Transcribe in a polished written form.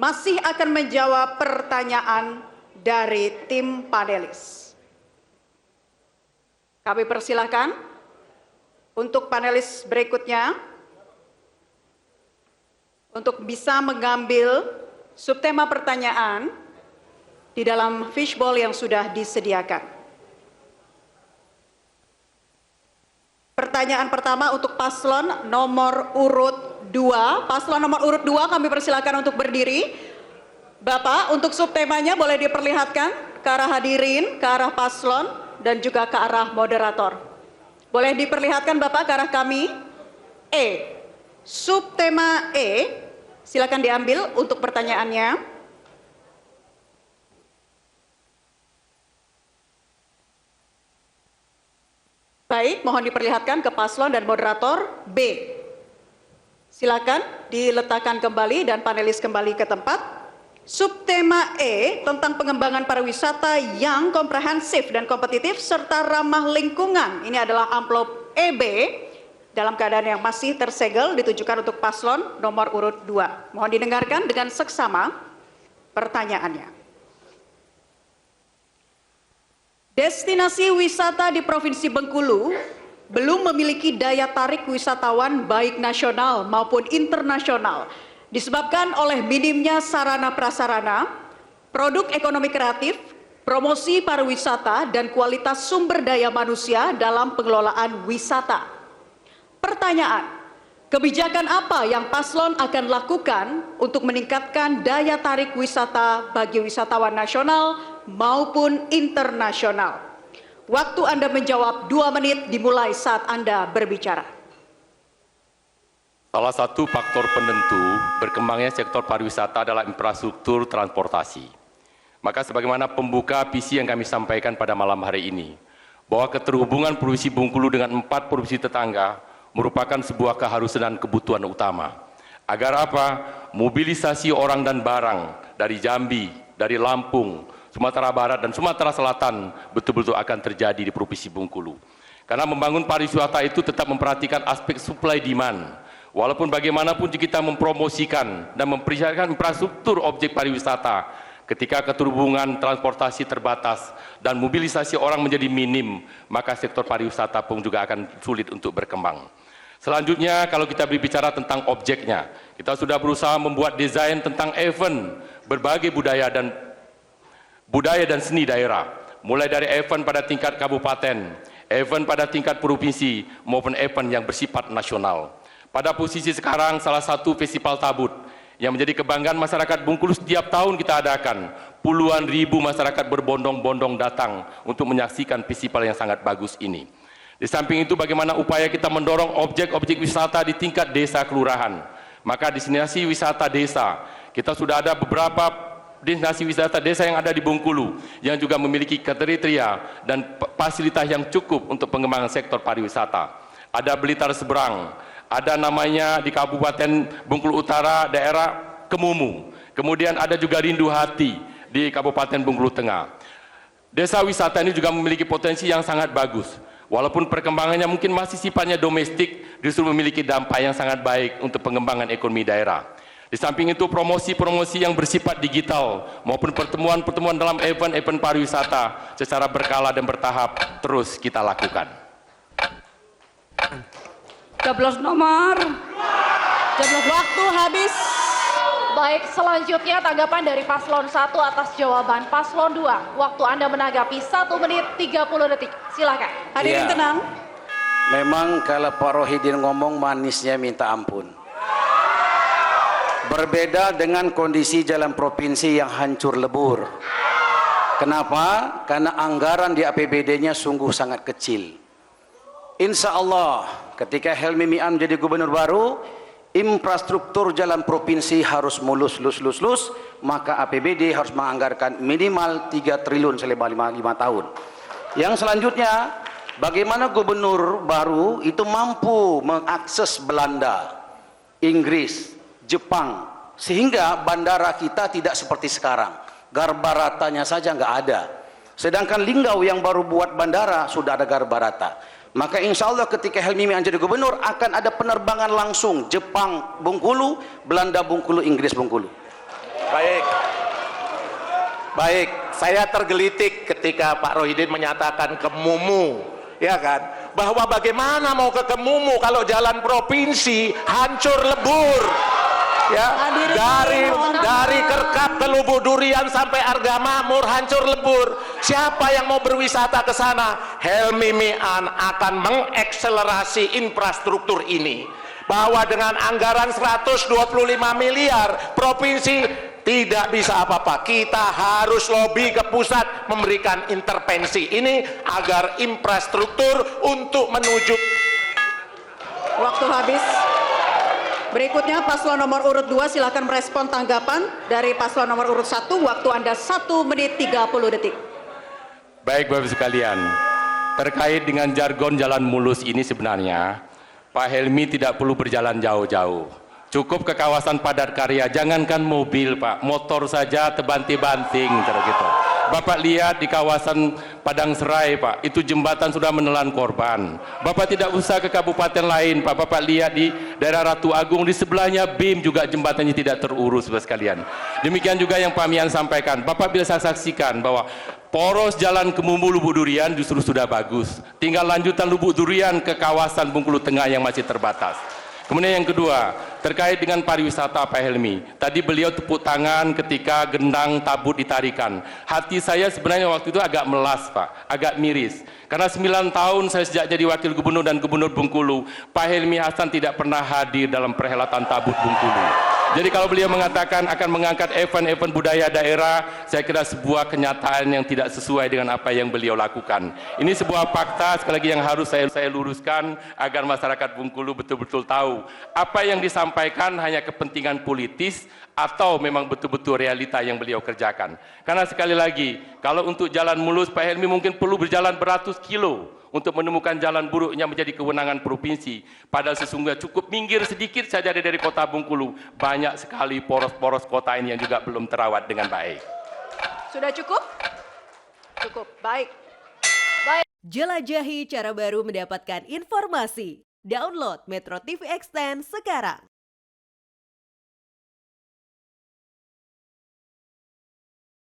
masih akan menjawab pertanyaan dari tim panelis. Kami persilahkan untuk panelis berikutnya untuk bisa mengambil subtema pertanyaan di dalam fishbowl yang sudah disediakan. Pertanyaan pertama untuk paslon nomor urut 2. Paslon nomor urut 2 kami persilakan untuk berdiri. Bapak, untuk subtemanya boleh diperlihatkan ke arah hadirin, ke arah paslon, dan juga ke arah moderator. Boleh diperlihatkan Bapak ke arah kami. E. Subtema E. Silakan diambil untuk pertanyaannya. Baik, mohon diperlihatkan ke paslon dan moderator. B. Silakan diletakkan kembali dan panelis kembali ke tempat. Subtema E tentang pengembangan pariwisata yang komprehensif dan kompetitif serta ramah lingkungan. Ini adalah amplop EB dalam keadaan yang masih tersegel ditujukan untuk paslon nomor urut 2. Mohon didengarkan dengan seksama pertanyaannya. Destinasi wisata di Provinsi Bengkulu belum memiliki daya tarik wisatawan baik nasional maupun internasional disebabkan oleh minimnya sarana prasarana, produk ekonomi kreatif, promosi pariwisata, dan kualitas sumber daya manusia dalam pengelolaan wisata. Pertanyaan, kebijakan apa yang paslon akan lakukan untuk meningkatkan daya tarik wisata bagi wisatawan nasional maupun internasional? Waktu Anda menjawab 2 menit dimulai saat Anda berbicara. Salah satu faktor penentu berkembangnya sektor pariwisata adalah infrastruktur transportasi. Maka sebagaimana pembuka visi yang kami sampaikan pada malam hari ini, bahwa keterhubungan Provinsi Bengkulu dengan 4 provinsi tetangga merupakan sebuah keharusan dan kebutuhan utama. Agar apa? Mobilisasi orang dan barang dari Jambi, dari Lampung, Sumatera Barat, dan Sumatera Selatan betul-betul akan terjadi di Provinsi Bengkulu. Karena membangun pariwisata itu tetap memperhatikan aspek supply demand. Walaupun bagaimanapun kita mempromosikan dan mempersiapkan infrastruktur objek pariwisata, ketika keterhubungan transportasi terbatas dan mobilisasi orang menjadi minim, maka sektor pariwisata pun juga akan sulit untuk berkembang. Selanjutnya, kalau kita berbicara tentang objeknya, kita sudah berusaha membuat desain tentang event berbagai budaya dan seni daerah, mulai dari event pada tingkat kabupaten, event pada tingkat provinsi, maupun event yang bersifat nasional. Pada posisi sekarang, salah satu festival tabut yang menjadi kebanggaan masyarakat Bengkulu setiap tahun kita adakan. Puluhan ribu masyarakat berbondong-bondong datang untuk menyaksikan festival yang sangat bagus ini. Di samping itu, bagaimana upaya kita mendorong objek-objek wisata di tingkat desa kelurahan. Maka destinasi wisata desa, kita sudah ada beberapa destinasi wisata desa yang ada di Bengkulu yang juga memiliki kriteria dan fasilitas yang cukup untuk pengembangan sektor pariwisata. Ada Blitar Seberang, ada namanya di Kabupaten Bengkulu Utara daerah Kemumu, kemudian ada juga Rindu Hati di Kabupaten Bengkulu Tengah. Desa wisata ini juga memiliki potensi yang sangat bagus, walaupun perkembangannya mungkin masih sifatnya domestik, justru memiliki dampak yang sangat baik untuk pengembangan ekonomi daerah. Di samping itu, promosi-promosi yang bersifat digital maupun pertemuan-pertemuan dalam event-event pariwisata secara berkala dan bertahap terus kita lakukan. Joblos nomor. Joblos waktu habis. Baik, selanjutnya tanggapan dari paslon 1 atas jawaban paslon 2. Waktu Anda menanggapi 1 menit 30 detik. Silakan. Hadirin tenang. Memang kalau Pak Rohidin ngomong manisnya minta ampun. Berbeda dengan kondisi jalan provinsi yang hancur lebur. Kenapa? Karena anggaran di APBD-nya sungguh sangat kecil. Insya Allah ketika Helmi Mi'an menjadi gubernur baru, infrastruktur jalan provinsi harus mulus, maka APBD harus menganggarkan minimal 3 triliun selama 5 tahun. Yang selanjutnya, bagaimana gubernur baru itu mampu mengakses Belanda, Inggris, Jepang, sehingga bandara kita tidak seperti sekarang. Garbaratanya saja nggak ada. Sedangkan Linggau yang baru buat bandara sudah ada garbarata. Maka insya Allah ketika Helmi Mi'an jadi gubernur akan ada penerbangan langsung Jepang Bengkulu, Belanda Bengkulu, Inggris Bengkulu. Baik. Baik, saya tergelitik ketika Pak Rohidin menyatakan Kemumu, ya kan? Bahwa bagaimana mau ke Kemumu kalau jalan provinsi hancur lebur, ya? Dari Kerkap ke Lubuk Durian sampai Arga Makmur hancur lebur. Siapa yang mau berwisata ke sana? Helmi Mi'an akan mengakselerasi infrastruktur ini. Bahwa dengan anggaran 125 miliar, provinsi tidak bisa apa-apa. Kita harus lobby ke pusat memberikan intervensi ini agar infrastruktur untuk menuju. Waktu habis. Berikutnya paslon nomor urut 2 silakan merespon tanggapan dari paslon nomor urut 1. Waktu Anda 1 menit 30 detik. Baik Bapak sekalian, terkait dengan jargon jalan mulus ini sebenarnya Pak Helmi tidak perlu berjalan jauh-jauh. Cukup ke kawasan padat karya, jangankan mobil Pak, motor saja tebanting-banting gitu. Bapak lihat di kawasan Padang Serai Pak, itu jembatan sudah menelan korban. Bapak tidak usah ke kabupaten lain Pak, Bapak lihat di daerah Ratu Agung, di sebelahnya BIM juga jembatannya tidak terurus Bapak sekalian. Demikian juga yang Pak Mian sampaikan, Bapak bisa saksikan bahwa poros jalan Kemumu Lubuk Durian justru sudah bagus. Tinggal lanjutan Lubuk Durian ke kawasan Bengkulu Tengah yang masih terbatas. Kemudian yang kedua, terkait dengan pariwisata Pak Helmi. Tadi beliau tepuk tangan ketika gendang tabut ditarikan. Hati saya sebenarnya waktu itu agak melas Pak, agak miris. Karena 9 tahun saya sejak jadi wakil gubernur dan gubernur Bengkulu, Pak Helmi Hasan tidak pernah hadir dalam perhelatan tabut Bengkulu. Jadi kalau beliau mengatakan akan mengangkat event-event budaya daerah, saya kira sebuah kenyataan yang tidak sesuai dengan apa yang beliau lakukan. Ini sebuah fakta sekali lagi yang harus saya luruskan agar masyarakat Bengkulu betul-betul tahu apa yang disampaikan hanya kepentingan politis atau memang betul-betul realita yang beliau kerjakan. Karena sekali lagi, kalau untuk jalan mulus Pak Helmi mungkin perlu berjalan beratus kilo untuk menemukan jalan buruknya menjadi kewenangan provinsi. Padahal sesungguhnya cukup minggir sedikit saja dari kota Bengkulu. Banyak sekali poros-poros kota ini yang juga belum terawat dengan baik. Sudah cukup? Cukup, baik. Jelajahi cara baru mendapatkan informasi. Download Metro TV Extend sekarang.